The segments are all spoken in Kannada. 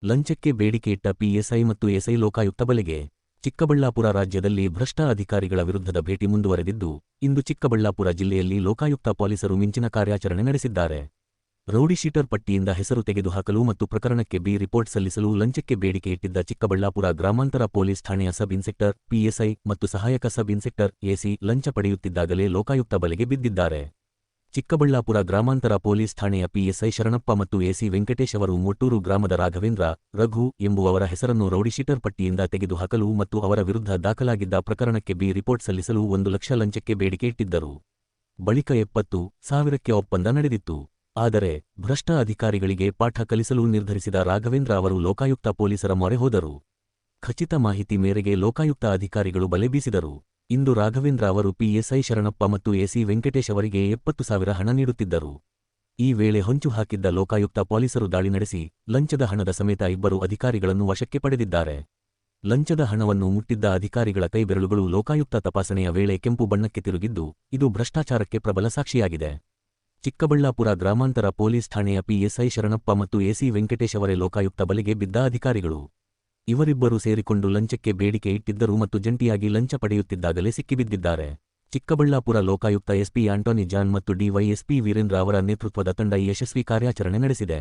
ಲಂಚಕ್ಕೆ ಬೇಡಿಕೆ ಇಟ್ಟ ಪಿಎಸ್ಐ ಮತ್ತು ಎಸ್ಐ ಲೋಕಾಯುಕ್ತ ಬಲೆಗೆ. ಚಿಕ್ಕಬಳ್ಳಾಪುರ ರಾಜ್ಯದಲ್ಲಿ ಭ್ರಷ್ಟ ಅಧಿಕಾರಿಗಳ ವಿರುದ್ಧದ ಭೇಟಿ ಮುಂದುವರೆದಿದ್ದು, ಇಂದು ಚಿಕ್ಕಬಳ್ಳಾಪುರ ಜಿಲ್ಲೆಯಲ್ಲಿ ಲೋಕಾಯುಕ್ತ ಪೊಲೀಸರು ಮಿಂಚಿನ ಕಾರ್ಯಾಚರಣೆ ನಡೆಸಿದ್ದಾರೆ. ರೌಡಿಶೀಟರ್ ಪಟ್ಟಿಯಿಂದ ಹೆಸರು ತೆಗೆದುಹಾಕಲು ಮತ್ತು ಪ್ರಕರಣಕ್ಕೆ ಬಿ ರಿಪೋರ್ಟ್ ಸಲ್ಲಿಸಲು ಲಂಚಕ್ಕೆ ಬೇಡಿಕೆ ಇಟ್ಟಿದ್ದ ಚಿಕ್ಕಬಳ್ಳಾಪುರ ಗ್ರಾಮಾಂತರ ಪೊಲೀಸ್ ಠಾಣೆಯ ಸಬ್ ಇನ್ಸ್ಪೆಕ್ಟರ್ ಪಿಎಸ್ಐ ಮತ್ತು ಸಹಾಯಕ ಸಬ್ ಇನ್ಸ್ಪೆಕ್ಟರ್ ಎಸಿ ಲಂಚ ಪಡೆಯುತ್ತಿದ್ದಾಗಲೇ ಲೋಕಾಯುಕ್ತ ಬಲೆಗೆ ಬಿದ್ದಿದ್ದಾರೆ. ಚಿಕ್ಕಬಳ್ಳಾಪುರ ಗ್ರಾಮಾಂತರ ಪೊಲೀಸ್ ಠಾಣೆಯ ಪಿಎಸ್ಐ ಶರಣಪ್ಪ ಮತ್ತು ಎಸಿ ವೆಂಕಟೇಶ್ ಅವರು ಮೊಟ್ಟೂರು ಗ್ರಾಮದ ರಾಘವೇಂದ್ರ, ರಘು ಎಂಬುವವರ ಹೆಸರನ್ನು ರೌಡಿಶೀಟರ್ ಪಟ್ಟಿಯಿಂದ ತೆಗೆದುಹಾಕಲು ಮತ್ತು ಅವರ ವಿರುದ್ಧ ದಾಖಲಾಗಿದ್ದ ಪ್ರಕರಣಕ್ಕೆ ಬಿ ರಿಪೋರ್ಟ್ ಸಲ್ಲಿಸಲು 1 ಲಕ್ಷ ಲಂಚಕ್ಕೆ ಬೇಡಿಕೆ ಇಟ್ಟಿದ್ದರು. ಬಳಿಕ 70,000ಕ್ಕೆ ಒಪ್ಪಂದ ನಡೆದಿತ್ತು. ಆದರೆ ಭ್ರಷ್ಟ ಅಧಿಕಾರಿಗಳಿಗೆ ಪಾಠ ಕಲಿಸಲು ನಿರ್ಧರಿಸಿದ ರಾಘವೇಂದ್ರ ಅವರು ಲೋಕಾಯುಕ್ತ ಪೊಲೀಸರ ಮೊರೆ ಹೋದರು. ಖಚಿತ ಮಾಹಿತಿ ಮೇರೆಗೆ ಲೋಕಾಯುಕ್ತ ಅಧಿಕಾರಿಗಳು ಬಲೆ ಬೀಸಿದರು. ಇಂದು ರಾಘವೇಂದ್ರ ಅವರು ಪಿಎಸ್ಐ ಶರಣಪ್ಪ ಮತ್ತು ಎಸಿ ವೆಂಕಟೇಶ್ ಅವರಿಗೆ 70,000 ಹಣ ನೀಡುತ್ತಿದ್ದರು. ಈ ವೇಳೆ ಹೊಂಚು ಹಾಕಿದ್ದ ಲೋಕಾಯುಕ್ತ ಪೊಲೀಸರು ದಾಳಿ ನಡೆಸಿ ಲಂಚದ ಹಣದ ಸಮೇತ 2 ಅಧಿಕಾರಿಗಳನ್ನು ವಶಕ್ಕೆ ಪಡೆದಿದ್ದಾರೆ. ಲಂಚದ ಹಣವನ್ನು ಮುಟ್ಟಿದ್ದ ಅಧಿಕಾರಿಗಳ ಕೈಬೆರಳುಗಳು ಲೋಕಾಯುಕ್ತ ತಪಾಸಣೆಯ ವೇಳೆ ಕೆಂಪು ಬಣ್ಣಕ್ಕೆ ತಿರುಗಿದ್ದು, ಇದು ಭ್ರಷ್ಟಾಚಾರಕ್ಕೆ ಪ್ರಬಲ ಸಾಕ್ಷಿಯಾಗಿದೆ. ಚಿಕ್ಕಬಳ್ಳಾಪುರ ಗ್ರಾಮಾಂತರ ಪೊಲೀಸ್ ಠಾಣೆಯ ಪಿಎಸ್ಐ ಶರಣಪ್ಪ ಮತ್ತು ಎಸಿ ವೆಂಕಟೇಶ್ ಅವರೇ ಲೋಕಾಯುಕ್ತ ಬಲೆಗೆ ಬಿದ್ದ ಅಧಿಕಾರಿಗಳು. ಇವರಿಬ್ಬರು ಸೇರಿಕೊಂಡು ಲಂಚಕ್ಕೆ ಬೇಡಿಕೆ ಇಟ್ಟಿದ್ದರು ಮತ್ತು ಜಂಟಿಯಾಗಿ ಲಂಚ ಪಡೆಯುತ್ತಿದ್ದಾಗಲೇ ಸಿಕ್ಕಿಬಿದ್ದಿದ್ದಾರೆ. ಚಿಕ್ಕಬಳ್ಳಾಪುರ ಲೋಕಾಯುಕ್ತ ಎಸ್ಪಿ ಆಂಟೋನಿ ಜಾನ್ ಮತ್ತು ಡಿವೈಎಸ್ಪಿ ವೀರೇಂದ್ರ ಅವರ ನೇತೃತ್ವದ ತಂಡ ಯಶಸ್ವಿ ಕಾರ್ಯಾಚರಣೆ ನಡೆಸಿದೆ.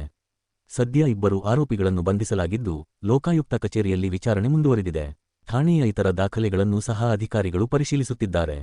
ಸದ್ಯ 2 ಆರೋಪಿಗಳನ್ನು ಬಂಧಿಸಲಾಗಿದ್ದು, ಲೋಕಾಯುಕ್ತ ಕಚೇರಿಯಲ್ಲಿ ವಿಚಾರಣೆ ಮುಂದುವರೆದಿದೆ. ಠಾಣೆಯ ಇತರ ದಾಖಲೆಗಳನ್ನು ಸಹ ಅಧಿಕಾರಿಗಳು ಪರಿಶೀಲಿಸುತ್ತಿದ್ದಾರೆ.